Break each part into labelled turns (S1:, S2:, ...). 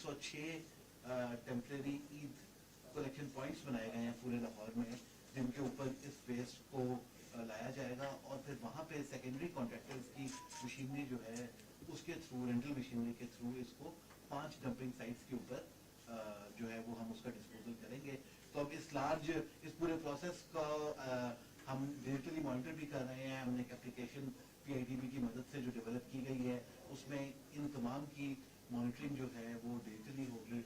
S1: 106 temporary Eid collection points बनाए गए हैं पूरे लाहौर में, जिनके ऊपर इस वेस्ट को लाया जाएगा और फिर वहाँ पे सेकेंडरी कॉन्ट्रैक्टर्स की मशीनरी जो है उसके थ्रू, रेंटल मशीनरी के थ्रू इसको 5 डंपिंग साइट्स के ऊपर जो है वो हम उसका डिस्पोजल करेंगे। तो अब इस पूरे प्रोसेस का हम डिजिटली मॉनिटर भी कर रहे हैं। हमने एक एप्लीकेशन PITB की मदद से जो डेवलप की गई है उसमें इन तमाम की मॉनिटरिंग जो है वो डिजिटली होगी।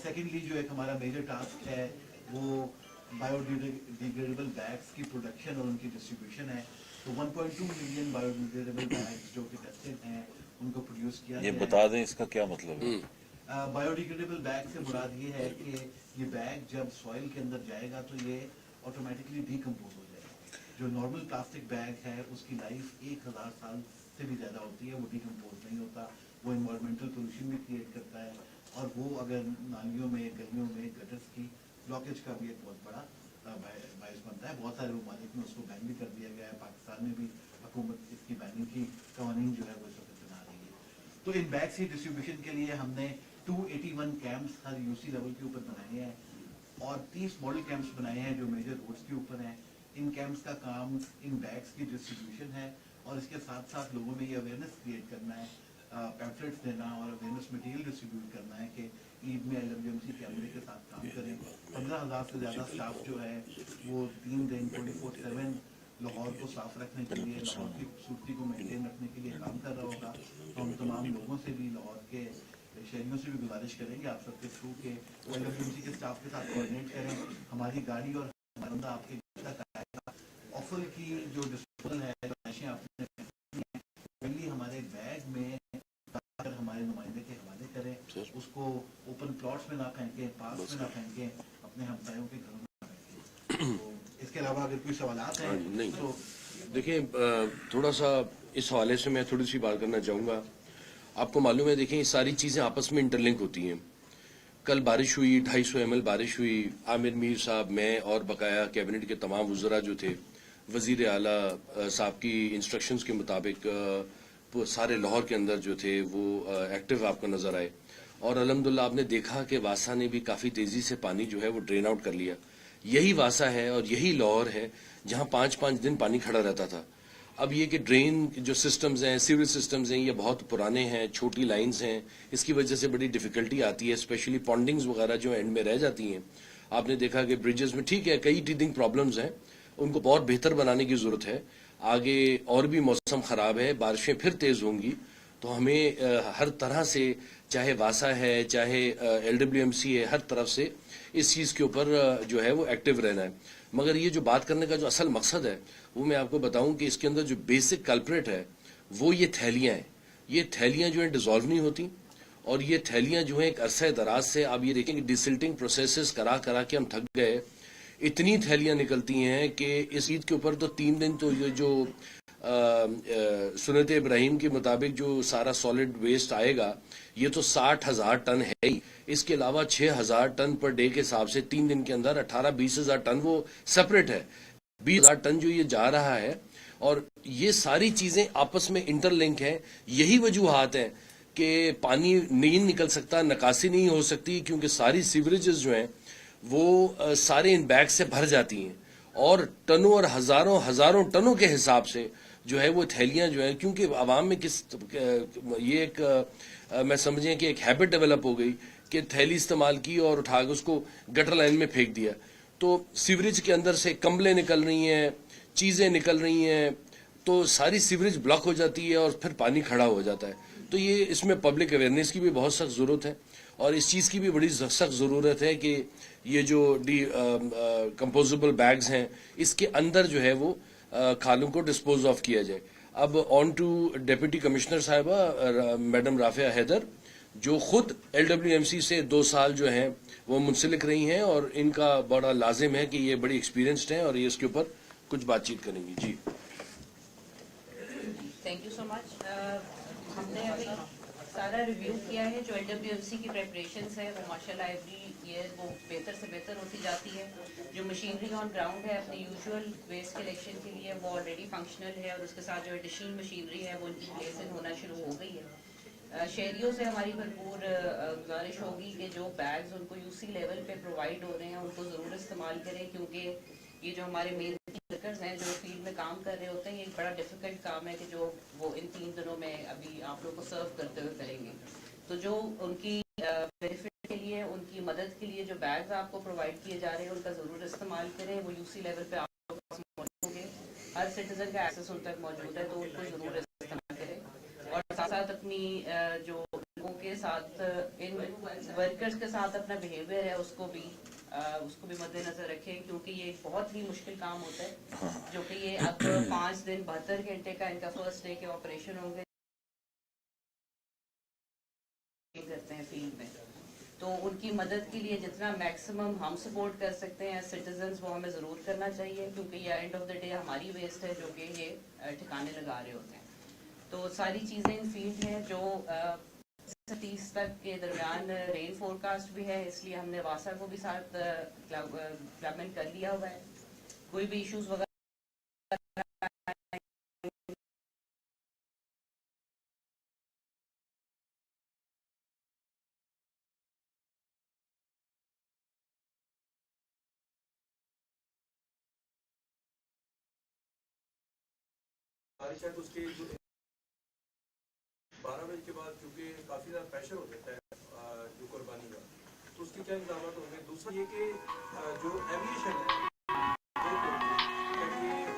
S1: सेकेंडली जो एक हमारा मेजर टास्क है वो बायोडिग्रेडेबल बैग्स की प्रोडक्शन और उनकी डिस्ट्रीब्यूशन है। तो 1.2 मिलियन बायोडिग्रेडेबल बैग्स जो कि टेस्टेड हैं उनको प्रोड्यूस किया
S2: ये बता दें इसका क्या मतलब है।
S1: बायोडिग्रेडेबल बैग से मुराद ये है कि ये बैग जब सॉइल के अंदर जाएगा तो ये ऑटोमेटिकली डीकम्पोज हो जाएगा। जो नॉर्मल प्लास्टिक बैग है उसकी लाइफ 1000 साल से भी ज़्यादा होती है, वो डीकम्पोज नहीं होता, वो इन्वायरमेंटल पोल्यूशन भी क्रिएट करता है और वो अगर नालियों में, गलियों में, गटर्स की ब्लॉकेज का भी एक बहुत बड़ा बायस बनता है। बहुत सारे ममालिक में उसको बैन भी कर दिया गया है। पाकिस्तान में भी हुकूमत इसकी बैनिंग की कवानीन जो है वो इस वक्त बना रही है। तो इन बैग्स की डिस्ट्रीब्यूशन के लिए हमने 281 कैंप्स हर UC लेवल के ऊपर बनाए हैं और 30 मॉडल कैंप्स बनाए हैं जो मेजर रोड्स के ऊपर हैं। इन कैंप्स का काम इन बैग्स की डिस्ट्रीब्यूशन है और इसके साथ साथ लोगों में ये अवेयरनेस क्रिएट करना है, पैम्फलेट्स देना और अवेयरनेस मटेरियल डिस्ट्रीब्यूट करना है कि ईद में LWMC कैमरे के साथ काम करें। 15,000 से ज़्यादा स्टाफ जो है वो 3 दिन 24/7 लाहौर को साफ रखने के लिए, लाहौर की खूबसूरती को मेंटेन रखने के लिए काम कर रहा होगा। तो हम तमाम लोगों से भी, लाहौर के शहरियों से भी गुजारिश करेंगे आप सबके थ्रू के LWMC के स्टाफ के साथ कोऑर्डिनेट करें। हमारी गाड़ी और हमारा बंदा आपके घर तक आएगा। ऑफल की जो डिस्पोजल है, जो आपने पहली हमारे बैग में अगर हमारे नुमाइंदे के हवाले करें, उसको ओपन प्लॉट्स में ना फेंकें, पार्क में ना फेंकें, अपने हमसायों के घरों में ना फेंकें। तो इसके अलावा अगर कोई सवालात हैं तो
S3: देखिए, थोड़ा सा इस हवाले से मैं थोड़ी सी बात करना चाहूँगा। आपको मालूम है, देखिए ये सारी चीज़ें आपस में इंटरलिंक होती हैं। कल बारिश हुई, 250 ml बारिश हुई। आमिर मीर साहब, मैं और बकाया कैबिनेट के तमाम वज़रा जो थे, वज़ीर आला साहब की इंस्ट्रक्शंस के मुताबिक सारे लाहौर के अंदर जो थे वो एक्टिव आपको नज़र आए और अल्हम्दुलिल्लाह आपने देखा कि वासा ने भी काफ़ी तेज़ी से पानी जो है वो ड्रेन आउट कर लिया। यही वासा है और यही लाहौर है जहाँ 5-5 दिन पानी खड़ा रहता था। अब ये कि ड्रेन जो सिस्टम्स हैं, सीवरेज सिस्टम्स हैं, ये बहुत पुराने हैं, छोटी लाइंस हैं, इसकी वजह से बड़ी डिफिकल्टी आती है, स्पेशली पॉन्डिंग्स वगैरह जो एंड में रह जाती हैं। आपने देखा कि ब्रिजेस में ठीक है कई टीथिंग प्रॉब्लम्स हैं, उनको बहुत बेहतर बनाने की ज़रूरत है। आगे और भी मौसम ख़राब है, बारिशें फिर तेज़ होंगी, तो हमें हर तरह से, चाहे वासा है, चाहे LWMC है, हर तरफ से इस चीज़ के ऊपर जो है वो एक्टिव रहना है। मगर ये जो बात करने का जो असल मकसद है वो मैं आपको बताऊं कि इसके अंदर जो बेसिक कल्प्रेट है वो ये थैलियाँ हैं। ये थैलियाँ जो हैं डिज़ोल्व नहीं होती और ये थैलियाँ जो हैं एक अरसा दराज से, आप ये देखें कि डिसिल्टिंग प्रोसेसेस करा करा के हम थक गए। इतनी थैलियाँ निकलती हैं कि इस ईद के ऊपर तो 3 दिन तो ये जो सुन्नत इब्राहिम के मुताबिक जो सारा सॉलिड वेस्ट आएगा ये तो 60,000 टन है ही। इसके अलावा 6,000 टन पर डे के हिसाब से 3 दिन के अंदर 18-20,000 टन वो सेपरेट है। 20,000 टन जो ये जा रहा है और ये सारी चीजें आपस में इंटरलिंक हैं। यही वजूहात हैं कि पानी नहीं निकल सकता, निकासी नहीं हो सकती, क्योंकि सारी सीवरेजेस जो हैं वो सारे इन बैग से भर जाती हैं और टनों और हजारों टनों के हिसाब से जो है वो थैलियां जो है, क्योंकि आवाम में ये एक मैं समझें कि एक हैबिट डेवलप हो गई कि थैली इस्तेमाल की और उठा के उसको गटर लाइन में फेंक दिया। तो सीवरेज के अंदर से कंबलें निकल रही हैं, चीज़ें निकल रही हैं, तो सारी सीवरेज ब्लॉक हो जाती है और फिर पानी खड़ा हो जाता है। तो ये इसमें पब्लिक अवेयरनेस की भी बहुत सख्त ज़रूरत है और इस चीज़ की भी बड़ी सख्त ज़रूरत है कि ये जो कंपोजेबल बैग्स हैं इसके अंदर जो है वो खालों को डिस्पोज ऑफ किया जाए। अब ऑन टू डिप्टी कमिश्नर साहिबा मैडम राफिया हैदर, जो खुद LWMC से 2 साल जो हैं वो मुंसलिक रही हैं और इनका बड़ा लाजिम है कि ये बड़ी एक्सपीरियंस्ड हैं और ये इसके ऊपर कुछ बातचीत करेंगी। जी
S4: थैंक यू सो मच। हमने अभी सारा रिव्यू किया है। जो LWMC की प्रेपरेशंस है वो माशाल्लाह एवरी ईयर वो बेहतर से बेहतर होती जाती है। जो मशीनरी ऑन ग्राउंड है अपनी यूजुअल वेस्ट कलेक्शन के लिए वो ऑलरेडी फंक्शनल है, और उसके साथ जो एडिशनल मशीनरी है वो उनकी प्लेस इन होना शुरू हो गई है। शहरियों से हमारी भरपूर गुजारिश होगी कि जो बैग्स उनको यूसी लेवल पे प्रोवाइड हो रहे हैं उनको ज़रूर इस्तेमाल करें, क्योंकि ये जो हमारे मेन वर्कर्स हैं जो फील्ड में काम कर रहे होते हैं, ये एक बड़ा डिफिकल्ट काम है कि जो वो इन 3 दिनों में अभी आप लोग को सर्व करते हुए करेंगे। तो जो उनकी बेनिफिट के लिए, उनकी मदद के लिए जो बैग्स आपको प्रोवाइड किए जा रहे हैं उनका ज़रूर इस्तेमाल करें। वो यूसी लेवल पे आप लोग के पास मौजूद होंगे, हर सिटीजन का एक्सेस उन तक मौजूद है, तो उनको ज़रूर इस्तेमाल करें। और साथ साथ अपनी जो लोगों के साथ, इन वर्कर्स के साथ अपना बिहेवियर है उसको भी मद्देनजर रखें, क्योंकि ये एक बहुत ही मुश्किल काम होता है, जो कि ये अब 5 दिन 72 घंटे का इनका फर्स्ट डे के ऑपरेशन होंगे करते हैं फील्ड में। तो उनकी मदद के लिए जितना मैक्सिमम हम सपोर्ट कर सकते हैं सिटीजन्स, वो हमें ज़रूर करना चाहिए, क्योंकि ये एंड ऑफ द डे हमारी वेस्ट है जो कि ये ठिकाने लगा रहे होते हैं। तो सारी चीज़ें इन फील्ड हैं जो 30 तक के दरमियान रेन फोरकास्ट भी है, इसलिए हमने वासा को भी साथ इम्प्लीमेंट कर लिया हुआ है। कोई भी इश्यूज वगैरह
S5: बारिश है तो उसके 12 बजे के बाद क्योंकि काफ़ी ज़्यादा प्रेशर हो जाता है जो कुर्बानी का, तो उसके क्या इंतजाम होंगे। दूसरा ये कि जो एविएशन है क्योंकि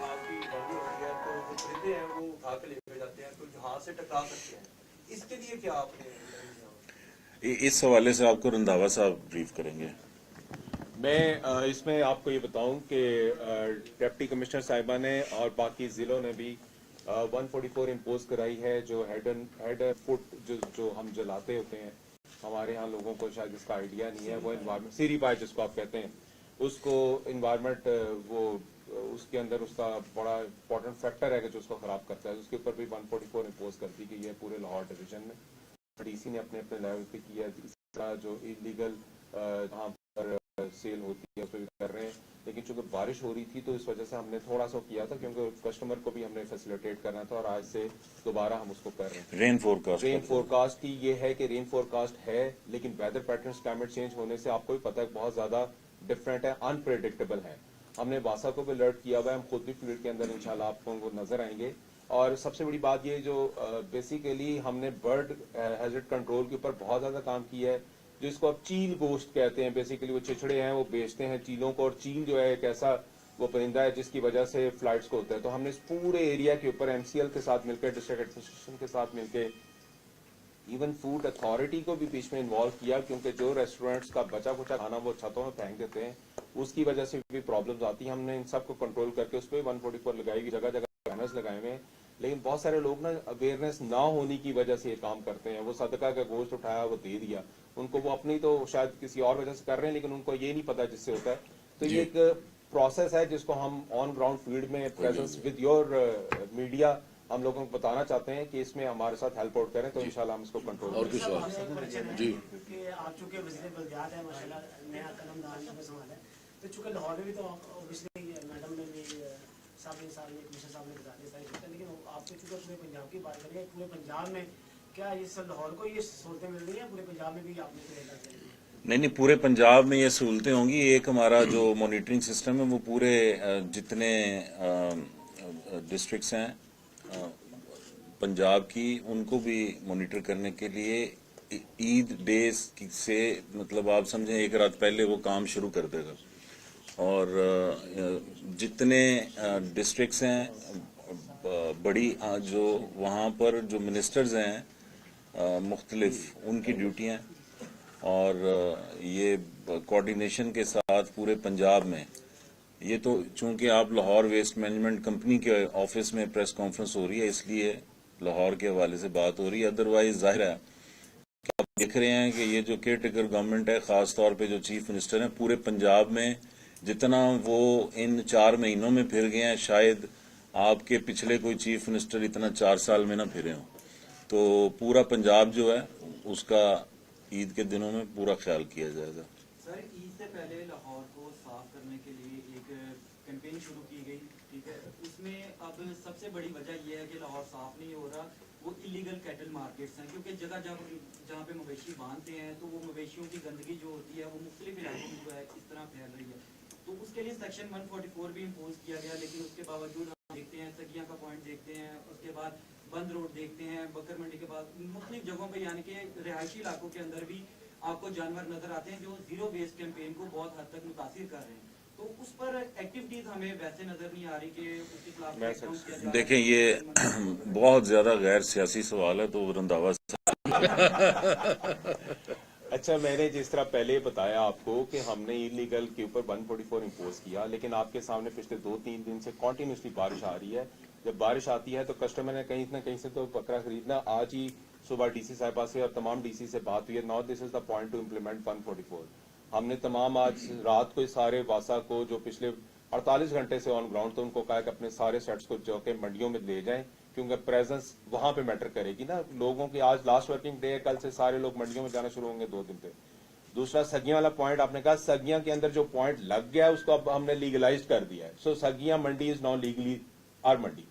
S5: आपकी गर्मी हो रही है तो जो परिंदे हैं वो उठा के लेके जाते हैं तो जहाज से टकरा सकते हैं, इसके लिए क्या आपने
S2: इस हवाले से आपको रंधावा साहब ब्रीफ करेंगे।
S6: मैं इसमें आपको ये बताऊं कि डिप्टी कमिश्नर साहिबा ने और बाकी जिलों ने भी 144 इम्पोज कराई है। जो हेड फुट जो हम जलाते होते हैं, हमारे यहाँ लोगों को शायद इसका आइडिया नहीं है, वो इन्वायरमेंट सीरी पाइप जिसको आप कहते हैं, उसको इन्वायरमेंट वो उसके अंदर उसका बड़ा इंपॉर्टेंट फैक्टर है कि जो उसको खराब करता है। उसके ऊपर भी 144 इम्पोज कर दी गई है पूरे लाहौर डिवीजन में। डीसी ने अपने अपने लेवल पे किया। इस तरह जो इलीगल जहाँ पर सेल होती है उस पर भी कर रहे हैं, लेकिन चूंकि बारिश हो रही थी तो इस वजह से हमने थोड़ा सा किया था, क्योंकि कस्टमर को भी हमने फैसिलिटेट करना था, और आज से दोबारा हम उसको कर रहे हैं।
S2: रेन फोरकास्ट
S6: की ये है कि रेन फोरकास्ट है, लेकिन वेदर पैटर्न्स क्लाइमेट चेंज होने से आपको भी पता है बहुत ज्यादा डिफरेंट है, अनप्रेडिक्टेबल है। हमने वासा को भी अलर्ट किया हुआ है, हम खुद भी फील्ड के अंदर इंशाल्लाह आपको वो नजर आएंगे। और सबसे बड़ी बात ये जो बेसिकली हमने बर्ड हैजर्ड कंट्रोल के ऊपर बहुत ज्यादा काम किया है, जिसको आप चील गोश्त कहते हैं। बेसिकली वो चिचड़े हैं वो बेचते हैं चीलों को, और चील जो है एक ऐसा वो परिंदा है जिसकी वजह से फ्लाइट्स को होता है। तो हमने इस पूरे एरिया के ऊपर MCL के साथ मिलकर, डिस्ट्रिक्ट एडमिनिस्ट्रेशन के साथ मिलकर, इवन फूड अथॉरिटी को भी बीच में इन्वॉल्व किया, क्योंकि जो रेस्टोरेंट्स का बचा खुचा खाना वो छतों में फेंक देते हैं, उसकी वजह से भी प्रॉब्लम्स आती हैं। हमने इन सबको कंट्रोल करके उस पर 144 लगाई गई, जगह जगह बैनर्स लगाए हुए हैं। लेकिन बहुत सारे लोग ना अवेयरनेस ना होने की वजह से ये काम करते हैं। वो सदका का गोश्त उठाया वो दे दिया, उनको वो अपनी तो शायद किसी और वजह से कर रहे हैं, लेकिन उनको ये नहीं पता जिससे होता है। तो ये एक प्रोसेस है जिसको हम ऑन ग्राउंड फील्ड में प्रेजेंस विद योर मीडिया हम लोगों को बताना चाहते हैं कि इसमें हमारे साथ हेल्प आउट करें, तो इंशाल्लाह हम इसको कंट्रोल
S3: और कुछ सवाल जी।
S7: क्योंकि आप चूंकि विजिट बलदियात है माशाल्लाह, नया कलमदार में संभाला है, तो चूंकि लाहौर में भी तो ऑब्वियसली मैडम ने भी साहब ने कमिश्नर साहब ने बता दिया सारी चीज़ें, लेकिन आपने चूंकि पूरे पंजाब की बात करें, पूरे पंजाब में क्या ये सब लाहौर को ये सहूलतें मिल रही हैं? पूरे पंजाब में भी आपने
S2: नहीं, पूरे पंजाब में ये सहूलतें होंगी। एक हमारा जो मॉनिटरिंग सिस्टम है वो पूरे जितने डिस्ट्रिक्ट्स हैं पंजाब की, उनको भी मॉनिटर करने के लिए ईद डेज से, मतलब आप समझें एक रात पहले वो काम शुरू कर देगा। और जितने डिस्ट्रिक्ट्स हैं बड़ी जो वहाँ पर जो मिनिस्टर्स हैं मुख्तलिफ, उनकी ड्यूटियाँ, और ये कोऑर्डिनेशन के साथ पूरे पंजाब में। ये तो चूंकि आप लाहौर वेस्ट मैनेजमेंट कंपनी के ऑफिस में प्रेस कॉन्फ्रेंस हो रही है, इसलिए लाहौर के हवाले से बात हो रही है। अदरवाइज जाहिर है कि आप देख रहे हैं कि ये जो केयर टेकर गवर्नमेंट है, खास तौर पे जो चीफ मिनिस्टर हैं, पूरे पंजाब में जितना वो इन 4 महीनों में फिर गए हैं, शायद आपके पिछले कोई चीफ मिनिस्टर इतना 4 साल में ना फिरे हों। तो पूरा पंजाब जो है उसका ईद के दिनों में पूरा ख्याल किया जाएगा।
S5: सर ईद से
S8: पहले लाहौर को साफ करने के लिए एक कैंपेन शुरू की गई, ठीक है। उसमें अब सबसे बड़ी वजह यह है कि लाहौर साफ नहीं हो रहा, वो इलीगल कैटल मार्केट्स हैं, क्योंकि जगह जहाँ पे मवेशी बांधते हैं तो वो मवेशियों की गंदगी जो होती है वो मुख्तलिफ इलाकों में जो है इस तरह फैल रही है। तो उसके लिए सेक्शन 144 भी इम्पोज किया गया, लेकिन उसके बावजूद हम देखते हैं सगिया का पॉइंट देखते हैं, उसके बाद बंद रोड देखते हैं, बकर मंडी के बाद मुख्तलिफ जगहों पर यानी कि रिहायशी इलाकों के अंदर भी आपको जानवर नजर आते हैं जो जीरो वेस्ट कैंपेन को बहुत हद तक मुतासिर कर रहे हैं। तो उस पर एक्टिविटीज हमें वैसे नजर नहीं आ रही कि उसके खिलाफ crackdown किया जा रहा है।
S2: देखें, ये बहुत ज्यादा गैर सियासी सवाल है, तो रंधावा
S6: अच्छा, मैंने जिस तरह पहले बताया आपको कि हमने इलीगल के ऊपर 144 इम्पोज किया, लेकिन आपके सामने पिछले 2-3 दिन से कॉन्टिन्यूसली बारिश आ रही है। जब बारिश आती है तो कस्टमर ने कहीं ना कहीं से तो बकरा खरीदना। आज ही सुबह डीसी साहिबा से और तमाम डीसी से बात हुई है। Now this is the point two implement 144। हमने तमाम आज रात को सारे वासा को जो पिछले 48 घंटे से ऑन ग्राउंड, तो उनको कहा कि अपने सारे सेट्स को जो कि मंडियों में ले जाएं, क्योंकि प्रेजेंस वहां पे मैटर करेगी ना लोगों की। आज लास्ट वर्किंग डे है, कल से सारे लोग मंडियों में जाना शुरू होंगे 2 दिन पे। दूसरा सगियां वाला पॉइंट आपने कहा, सगियां के अंदर जो पॉइंट लग गया उसको अब हमने लीगलाइज कर दिया है। सो सगियां मंडी इज नाउ लीगली आर मंडी,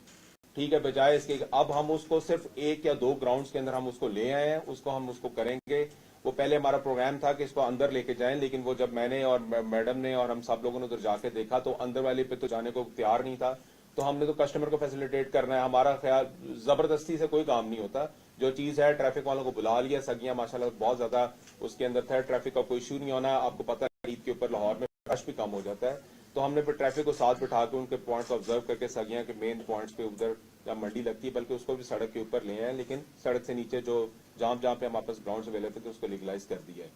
S6: ठीक है। बजाय इसके अब हम उसको सिर्फ 1 या 2 ग्राउंड्स के अंदर हम उसको ले आए हैं, हम उसको करेंगे। वो पहले हमारा प्रोग्राम था कि इसको अंदर लेके जाएं, लेकिन वो जब मैंने और मैडम ने और हम सब लोगों ने उधर जाके देखा तो अंदर वाले पे तो जाने को तैयार नहीं था। तो हमने तो कस्टमर को फैसिलिटेट करना है, हमारा ख्याल जबरदस्ती से कोई काम नहीं होता। जो चीज है ट्रैफिक वालों को बुला लिया, सगियां माशाल्लाह बहुत ज्यादा उसके अंदर था, ट्रैफिक का कोई इशू नहीं होना। आपको पता है ईद के ऊपर लाहौर में रश भी कम हो जाता है, तो हमने फिर ट्रैफिक को साथ बिठा के उनके पॉइंट्स ऑब्जर्व करके सगियां के मेन पॉइंट्स पे उधर जहाँ मंडी लगती है, बल्कि उसको भी सड़क के ऊपर ले आए, लेकिन सड़क से नीचे जो जहां पे हमारे पास ग्राउंड अवेलेबल थे उसको लीगलाइज कर दिया है।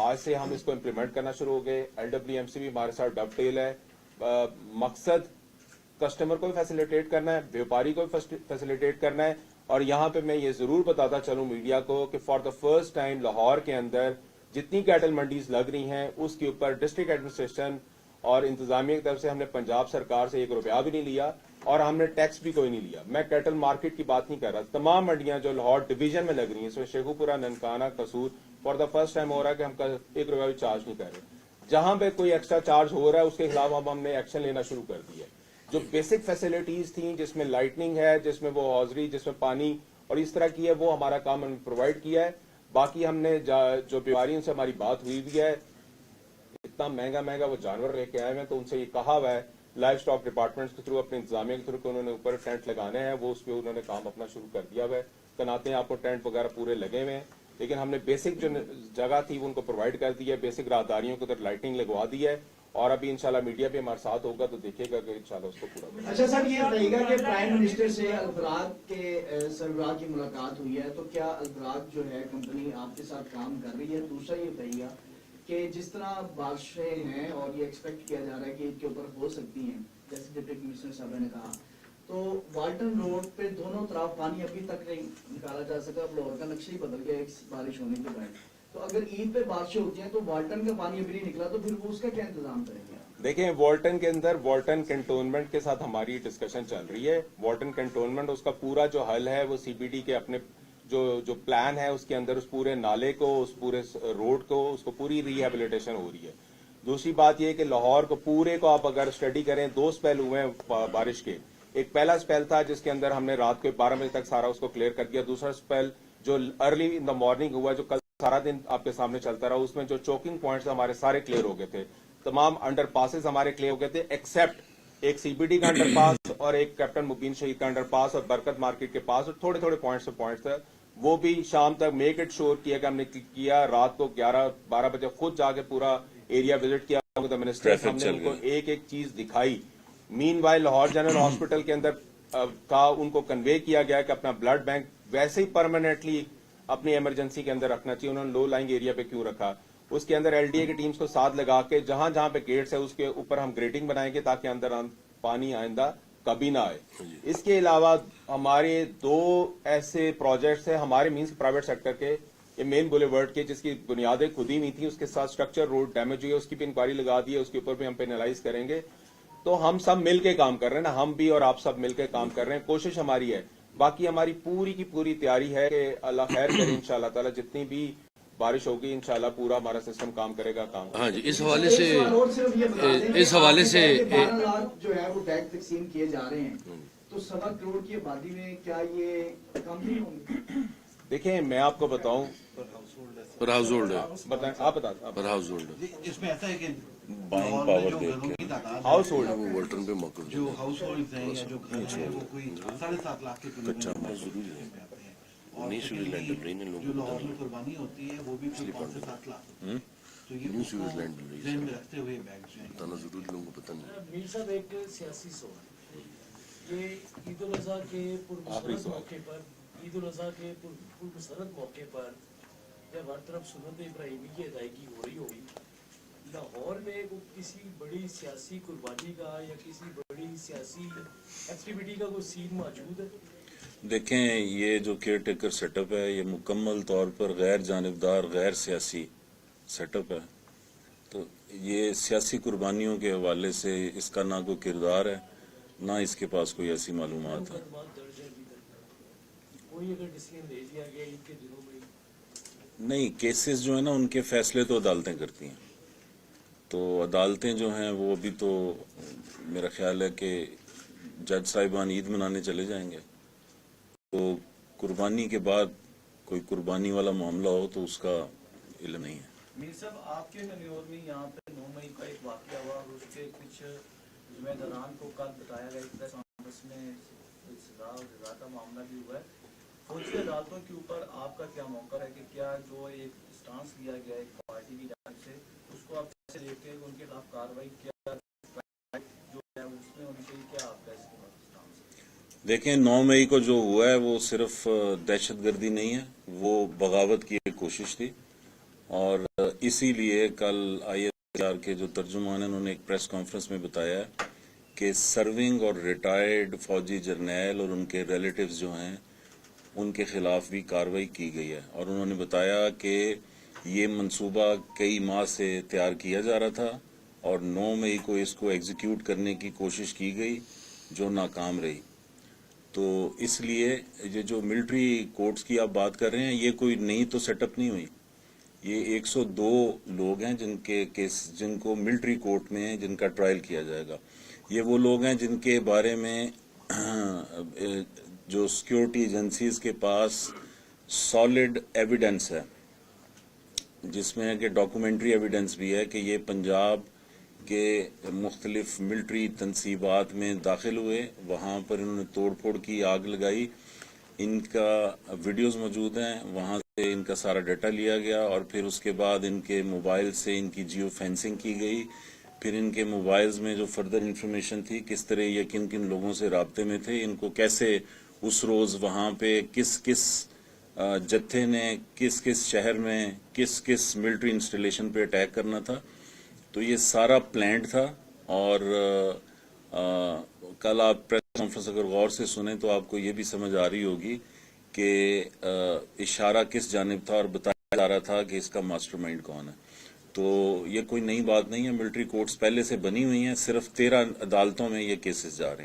S6: आज से हम इसको इम्प्लीमेंट करना शुरू हो गए। LWMC भी हमारे साथ डबटेल है। मकसद कस्टमर को भी फैसिलिटेट करना है, व्यापारी को भी फैसिलिटेट करना है। और यहाँ पे मैं ये जरूर बताता चलूं मीडिया को कि for the first time Lahore के अंदर जितनी कैटल मंडीज लग रही हैं उसके ऊपर डिस्ट्रिक्ट एडमिनिस्ट्रेशन और इंतजामिया की तरफ से हमने पंजाब सरकार से 1 रुपया भी नहीं लिया और हमने टैक्स भी कोई नहीं लिया। मैं कैटल मार्केट की बात नहीं कर रहा, तमाम मंडियां जो लाहौर डिवीजन में लग रही हैं, इसमें शेखुपुरा, ननकाना, कसूर, फॉर द फर्स्ट टाइम हो रहा है कि हम 1 रुपया भी चार्ज नहीं कर रहे। जहां पे कोई एक्स्ट्रा चार्ज हो रहा है उसके खिलाफ अब हमने एक्शन लेना शुरू कर दिया है। जो बेसिक फैसिलिटीज थी, जिसमें लाइटनिंग है, जिसमें वो हॉजरी, जिसमें पानी और इस तरह की है, वो हमारा काम हमने प्रोवाइड किया है। बाकी हमने जो व्यापारियों से हमारी बात हुई भी है, इतना महंगा वो जानवर लेके आए हैं, तो उनसे ये कहा हुआ है लाइव स्टॉक डिपार्टमेंट्स के थ्रू, अपने इंतजामिया के थ्रू, उन्होंने ऊपर टेंट लगाने हैं, वो उस पर उन्होंने काम अपना शुरू कर दिया हुआ है। तनाते आपको टेंट वगैरह पूरे लगे हुए हैं, लेकिन हमने बेसिक जो जगह थी वो उनको प्रोवाइड कर दी है। बेसिक राहदारियों को उधर लाइटिंग लगवा दी है और अभी इंशाल्लाह मीडिया भी हमारे साथ होगा तो देखेगा कि इंशाल्लाह उसको पूरा।
S9: अच्छा सर, ये बताइएगा कि प्राइम मिनिस्टर से अल्बराग के सरबराह की मुलाकात हुई है, तो क्या अल्बराग जो है कंपनी आपके साथ काम कर रही है? दूसरा ये बताइएगा कि जिस तरह बारिशें हैं और ये एक्सपेक्ट किया जा रहा है कि इनके ऊपर हो सकती हैं, जैसे डिप्टी कमिश्नर साहब ने कहा, तो वाल्टन रोड पे दोनों तरफ पानी अभी तक नहीं निकाला जा सका। अब लाहौर का नक्शा ही बदल गया एक बारिश होने के बाद। तो अगर ईद पे बारिशें होती हैं तो वाल्टन का पानी अभी नहीं निकला, तो फिर वो उसका क्या इंतजाम करेंगे?
S6: देखें, वाल्टन के अंदर वाल्टन कैंटोनमेंट के साथ हमारी डिस्कशन चल रही है। वाल्टन कैंटोनमेंट उसका पूरा जो हल है वो CBD के अपने जो प्लान है उसके अंदर उस पूरे नाले को, उस पूरे रोड को, उसको पूरी रिहेबिलिटेशन हो रही है। दूसरी बात यह कि लाहौर को पूरे को आप अगर स्टडी करें, 2 स्पेल हुए हैं बारिश के। एक पहला स्पेल था जिसके अंदर हमने रात को 12 बजे तक सारा उसको क्लियर कर दिया। दूसरा स्पेल जो अर्ली इन द मॉर्निंग हुआ, जो कल सारा दिन आपके सामने चलता रहा, उसमें जो चोकिंग पॉइंट्स हमारे सारे क्लियर हो गए थे। तमाम अंडरपासेस हमारे क्लियर हो गए थे, एक्सेप्ट एक CBD का अंडरपास और एक कैप्टन मुबीन शहीद का अंडरपास और बरकत मार्केट के पास, और थोड़े पॉइंट्स थे। वो भी शाम तक मेक इट श्योर किया कि हमने किया। रात को 11-12 बजे खुद जाके पूरा एरिया विजिट किया, हमने उनको एक चीज दिखाई। मीनवाइल लाहौर जनरल हॉस्पिटल के अंदर का उनको कन्वे किया गया कि अपना ब्लड बैंक वैसे ही परमानेंटली अपनी इमरजेंसी के अंदर रखना चाहिए। उन्होंने लो लाइंग एरिया पे क्यों रखा? उसके अंदर LDA की टीम्स को साथ लगा के जहां जहां पे गेट्स है उसके ऊपर हम ग्रेटिंग बनाएंगे ताकि अंदर पानी आइंदा कभी ना आए। इसके अलावा हमारे 2 ऐसे प्रोजेक्ट्स हैं हमारे मीन्स प्राइवेट सेक्टर के, ये मेन बुलेवर्ड के, जिसकी बुनियादें खुद ही नहीं थी, उसके साथ स्ट्रक्चर रोड डैमेज हुई है, उसकी भी इंक्वायरी लगा दी है, उसके ऊपर भी हम पेनलाइज करेंगे। तो हम सब मिलके काम कर रहे हैं ना, हम भी और आप सब मिलके काम कर रहे हैं। कोशिश हमारी है, बाकी हमारी पूरी की पूरी तैयारी है कि अल्लाह खैर करे इंशाअल्लाह ताला। जितनी भी बारिश होगी इंशाल्लाह पूरा हमारा सिस्टम काम करेगा काम
S3: हाँ जी, इस हवाले से
S9: एक सवाल और सिर्फ ये बता दें कि
S3: इस हवाले से
S9: 12 लाख जो है वो टैक्स तकसीम किए जा रहे हैं, तो 1.25 करोड़ की आबादी में क्या ये कम नहीं होंगे?
S6: देखिए मैं आपको बताऊं,
S3: पर हाउस होल्ड है,
S6: बताएं आप बता
S3: पर हाउस होल्ड है,
S1: इसमें ऐसा है कि
S2: Buying
S1: लाहौर में
S2: power
S1: जो
S2: देख
S1: घरों
S2: के।
S1: की तादाद
S6: हाउस
S1: है,
S6: होल्ड
S3: वो वोल्टन पे मौकूफ
S1: जो हाउस होल्ड हैं या जो घर हैं वो कोई 7.5 लाख के करीब
S3: कच्चा माल
S1: जरूरी है और
S3: नहीं स्विट्जरलैंड
S1: secondly,
S3: ब्रेन इन लोगों
S1: जो
S3: को
S1: लाहौर
S3: बताना।
S1: में कुर्बानी होती है वो भी कोई 5 से 7 लाख होती है। तो ये
S3: न्यू
S1: उसको
S3: स्विट्जरलैंड ब्रेन
S1: ध्यान में रखते हुए बैग जो हैं
S3: बताना जरूरी, लोगों को पता नहीं।
S7: मीर साहब एक सियासी सवाल, ये ईद उल अजहा के
S6: आखिरी
S7: पुरमसरत
S6: सवाल।
S7: मौके पर, ईद उल अजहा के पुरमसरत मौके पर जब हर तरफ सुन्नत इब्राहिमी की अदायगी हो रही होगी, लाहौर में वो किसी बड़ी सियासी कुर्बानी का या किसी बड़ी सियासी एक्टिविटी का कोई सीन मौजूद है?
S2: देखें, ये जो केयर टेकर सेटअप है ये मुकम्मल तौर पर गैर जानिबदार गैर सियासी सेटअप है। तो ये सियासी कुर्बानियों के हवाले से इसका ना कोई किरदार है ना इसके पास कोई ऐसी मालूमात है।
S7: मुकदमा दर्ज है अभी तक, कोई अगर डिसीजन दे दिया गया ईद के दिनों में?
S2: नहीं, केसेस जो है ना उनके फैसले तो अदालतें करती हैं, तो अदालतें जो हैं वो अभी तो मेरा ख्याल है कि जज साहिबान ईद मनाने चले जाएंगे, तो कुर्बानी के बाद कोई कुर्बानी वाला मामला हो तो उसका इल्म नहीं है।
S10: मीर साहब, आपके नन्योर में यहाँ पे 9 मई का एक वाक़या हुआ और उसके कुछ जिम्मेदारान को कल बताया गया कि प्रेस कॉन्फ्रेंस में सजा और जजा का मामला भी हुआ है। फौजी अदालतों के ऊपर आपका क्या मौक़िफ़ है कि क्या जो एक स्टांस लिया गया एक पार्टी की जानिब से, उसको आप कैसे देखते हैं कि उनके खिलाफ कार्रवाई क्या जो है उसमें होनी चाहिए, क्या आपका इसके बाद स्टांस है?
S2: देखें, 9 मई को जो हुआ है वो सिर्फ दहशतगर्दी नहीं है, वो बगावत की एक कोशिश थी और इसीलिए कल ISR के जो तर्जुमान हैं उन्होंने एक प्रेस कॉन्फ्रेंस में बताया कि सर्विंग और रिटायर्ड फौजी जर्नैल और उनके रिलेटिव्स जो हैं उनके खिलाफ भी कार्रवाई की गई है और उन्होंने बताया कि ये मंसूबा कई माह से तैयार किया जा रहा था और 9 मई को इसको एग्जीक्यूट करने की कोशिश की गई जो नाकाम रही। तो इसलिए ये जो मिलिट्री कोर्ट्स की आप बात कर रहे हैं ये कोई नई तो सेटअप नहीं हुई, ये 102 लोग हैं जिनके केस जिनको मिलिट्री कोर्ट में जिनका ट्रायल किया जाएगा। ये वो लोग हैं जिनके बारे में जो सिक्योरिटी एजेंसीज के पास सॉलिड एविडेंस है, जिसमें कि डॉक्यूमेंट्री एविडेंस भी है कि ये पंजाब के मुख्तलिफ मिलिट्री तनसीबात में दाखिल हुए, वहाँ पर इन्होंने तोड़ फोड़ की, आग लगाई, इनका वीडियोस मौजूद हैं, वहाँ से इनका सारा डाटा लिया गया और फिर उसके बाद इनके मोबाइल से इनकी जियो फेंसिंग की गई, फिर इनके मोबाइल्स में जो फर्दर इंफॉर्मेशन थी, किस तरह ये किन किन लोगों से राब्ते में थे, इनको कैसे उस रोज वहाँ पे किस किस जत्थे ने किस किस शहर में किस किस मिलिट्री इंस्टॉलेशन पे अटैक करना था, तो ये सारा प्लान्ड था। और कल आप प्रेस कॉन्फ्रेंस अगर गौर से सुने तो आपको ये भी समझ आ रही होगी कि इशारा किस जानिब था और बताया जा रहा था कि इसका मास्टरमाइंड कौन है। तो ये कोई नई बात नहीं है, मिलिट्री कोर्ट्स पहले से बनी हुई हैं, सिर्फ 13 अदालतों में ये केसेस जा रहे हैं।